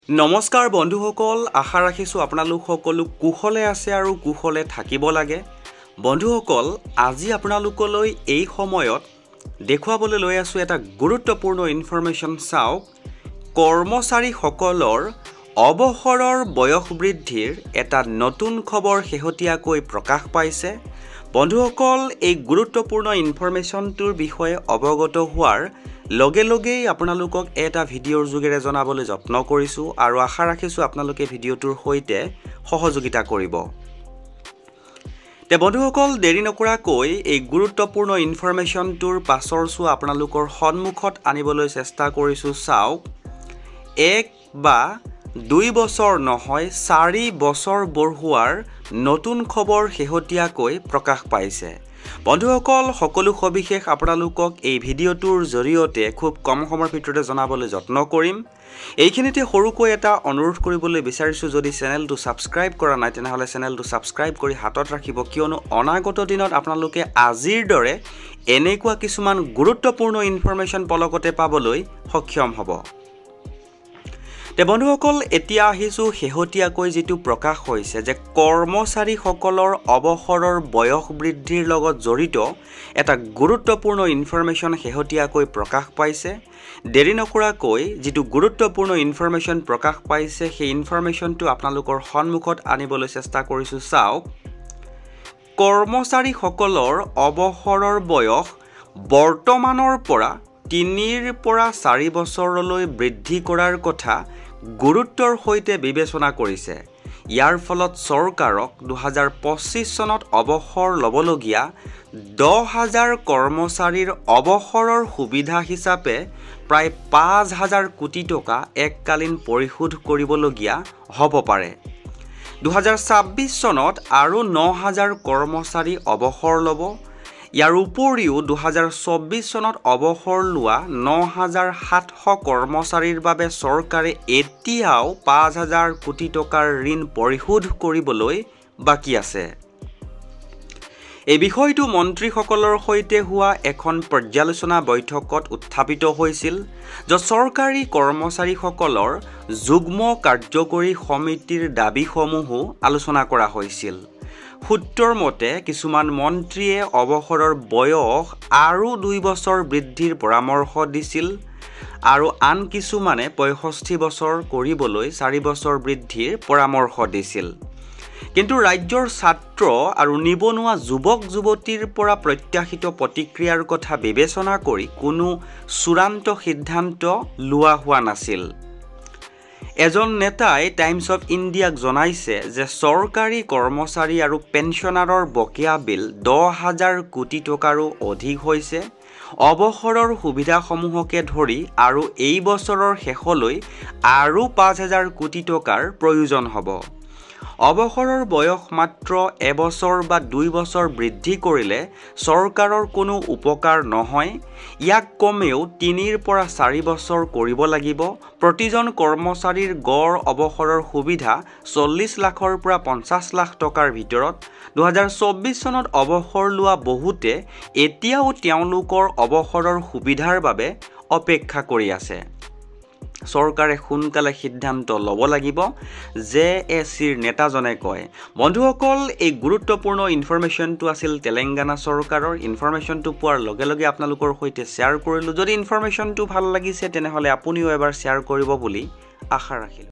নমস্কাৰ বন্ধুসকল, আশা ৰাখিছোঁ আপোনালোক সকলো কুশলে আছে আৰু কুশলে থাকিব লাগে। বন্ধুসকল, আজি আপোনালোকলৈ এই সময়ত দেখুৱাবলৈ লৈ আছোঁ এটা গুৰুত্বপূৰ্ণ ইনফৰমেশ্যন। চাওক, কৰ্মচাৰীসকলৰ অৱসৰৰ বয়স বৃদ্ধিৰ এটা নতুন খবৰ শেহতীয়াকৈ প্ৰকাশ পাইছে। বন্ধুসকল, এই গুৰুত্বপূৰ্ণ ইনফৰমেশ্যনটোৰ বিষয়ে অৱগত হোৱাৰ লগে লগেই আপোনালোকক এটা ভিডিঅ'ৰ যোগেৰে জনাবলৈ যত্ন কৰিছোঁ আৰু আশা ৰাখিছোঁ আপোনালোকে ভিডিঅ'টোৰ সৈতে সহযোগিতা কৰিব। বন্ধুসকল, দেৰি নকৰাকৈ এই গুৰুত্বপূৰ্ণ ইনফৰমেশ্যনটোৰ পাছৰ চোৱা আপোনালোকৰ সন্মুখত আনিবলৈ চেষ্টা কৰিছোঁ। চাওক, 1 বা 2 বছৰ নহয় 4 বছৰ বঢ়োৱাৰ নতুন খবৰ শেহতীয়াকৈ প্ৰকাশ পাইছে। বন্ধুসকল, সকলো সবিশেষ আপোনালোকক এই ভিডিঅ'টোৰ জৰিয়তে খুব কম সময়ৰ ভিতৰতে জনাবলৈ যত্ন কৰিম। এইখিনিতে সৰুকৈ এটা অনুৰোধ কৰিবলৈ বিচাৰিছোঁ, যদি চেনেলটো ছাবস্ক্ৰাইব কৰা নাই তেনেহ'লে চেনেলটো ছাবস্ক্ৰাইব কৰি হাতত ৰাখিব, কিয়নো অনাগত দিনত আপোনালোকে আজিৰ দৰে এনেকুৱা কিছুমান গুৰুত্বপূৰ্ণ ইনফৰমেশ্যন পলকতে পাবলৈ সক্ষম হ'ব। বন্ধুসকল, এতিয়া আহিছোঁ শেহতীয়াকৈ যিটো প্ৰকাশ হৈছে যে কৰ্মচাৰীসকলৰ অৱসৰৰ বয়স বৃদ্ধিৰ লগত জড়িত এটা গুৰুত্বপূৰ্ণ ইনফৰমেশ্যন শেহতীয়াকৈ প্ৰকাশ পাইছে। দেৰি নকৰাকৈ যিটো গুৰুত্বপূৰ্ণ ইনফৰমেশ্যন প্ৰকাশ পাইছে সেই ইনফৰমেশ্যনটো আপোনালোকৰ সন্মুখত আনিবলৈ চেষ্টা কৰিছোঁ। চাওক, কৰ্মচাৰীসকলৰ অৱসৰৰ বয়স বৰ্তমানৰ পৰা 3 পৰা 4 বছৰলৈ বৃদ্ধি কৰাৰ কথা গুৰুত্বৰ সৈতে বিবেচনা কৰিছে। ইয়াৰ ফলত চৰকাৰক 2025 চনত অৱসৰ ল'বলগীয়া 10,000 কৰ্মচাৰীৰ অৱসৰৰ সুবিধা হিচাপে প্ৰায় 5,000 কোটি টকা এককালীন পৰিশোধ কৰিবলগীয়া হ'ব পাৰে। 2026 চনত আৰু 9,000 কৰ্মচাৰী অৱসৰ ল'ব। ইয়াৰ উপৰিও 2024 চনত অৱসৰ লোৱা 9,700 কৰ্মচাৰীৰ বাবে চৰকাৰে এতিয়াও 5,000 কোটি টকাৰ ঋণ পৰিশোধ কৰিবলৈ বাকী আছে। এই বিষয়টো মন্ত্ৰীসকলৰ সৈতে হোৱা এখন পৰ্যালোচনা বৈঠকত উত্থাপিত হৈছিল, য'ত চৰকাৰী কৰ্মচাৰীসকলৰ যুগ্ম কাৰ্যকৰী সমিতিৰ দাবীসমূহো আলোচনা কৰা হৈছিল। সূত্ৰৰ মতে কিছুমান মন্ত্ৰীয়ে অৱসৰৰ বয়স আৰু 2 বছৰ বৃদ্ধিৰ পৰামৰ্শ দিছিল আৰু আন কিছুমানে 65 বছৰ কৰিবলৈ 4 বছৰ বৃদ্ধিৰ পৰামৰ্শ দিছিল। কিন্তু ৰাজ্যৰ ছাত্ৰ আৰু নিবনুৱা যুৱক যুৱতীৰ পৰা প্ৰত্যাশিত প্ৰতিক্ৰিয়াৰ কথা বিবেচনা কৰি কোনো চূড়ান্ত সিদ্ধান্ত লোৱা হোৱা নাছিল। এজন নেতাই টাইমছ অফ ইণ্ডিয়াক জনাইছে যে চৰকাৰী কৰ্মচাৰী আৰু পেঞ্চনাৰৰ বকেয়া বিল 10,000 কোটি টকাৰো অধিক হৈছে। অৱসৰৰ সুবিধাসমূহকে ধৰি আৰু এই বছৰৰ শেষলৈ আৰু 5,000 কোটি টকাৰ প্ৰয়োজন হ'ব। অৱসৰৰ বয়স মাত্ৰ 1 বছৰ বা 2 বছৰ বৃদ্ধি কৰিলে চৰকাৰৰ কোনো উপকাৰ নহয়। ইয়াক কমেও 3 পৰা 4 বছৰ কৰিব লাগিব। প্ৰতিজন কৰ্মচাৰীৰ গড় অৱসৰৰ সুবিধা 40 লাখৰ পৰা 50 লাখ টকাৰ ভিতৰত। 2024 চনত অৱসৰ লোৱা বহুতে এতিয়াও তেওঁলোকৰ অৱসৰৰ সুবিধাৰ বাবে অপেক্ষা কৰি আছে। চৰকাৰে সোনকালে সিদ্ধান্ত ল'ব লাগিব, JACৰ নেতাজনে কয়। বন্ধুসকল, এই গুৰুত্বপূৰ্ণ ইনফৰমেশ্যনটো আছিল তেলেংগানা চৰকাৰৰ। ইনফৰমেশ্যনটো পোৱাৰ লগে লগে আপোনালোকৰ সৈতে শ্বেয়াৰ কৰিলোঁ। যদি ইনফৰমেশ্যনটো ভাল লাগিছে তেনেহ'লে আপুনিও এবাৰ শ্বেয়াৰ কৰিব বুলি আশা ৰাখিলোঁ।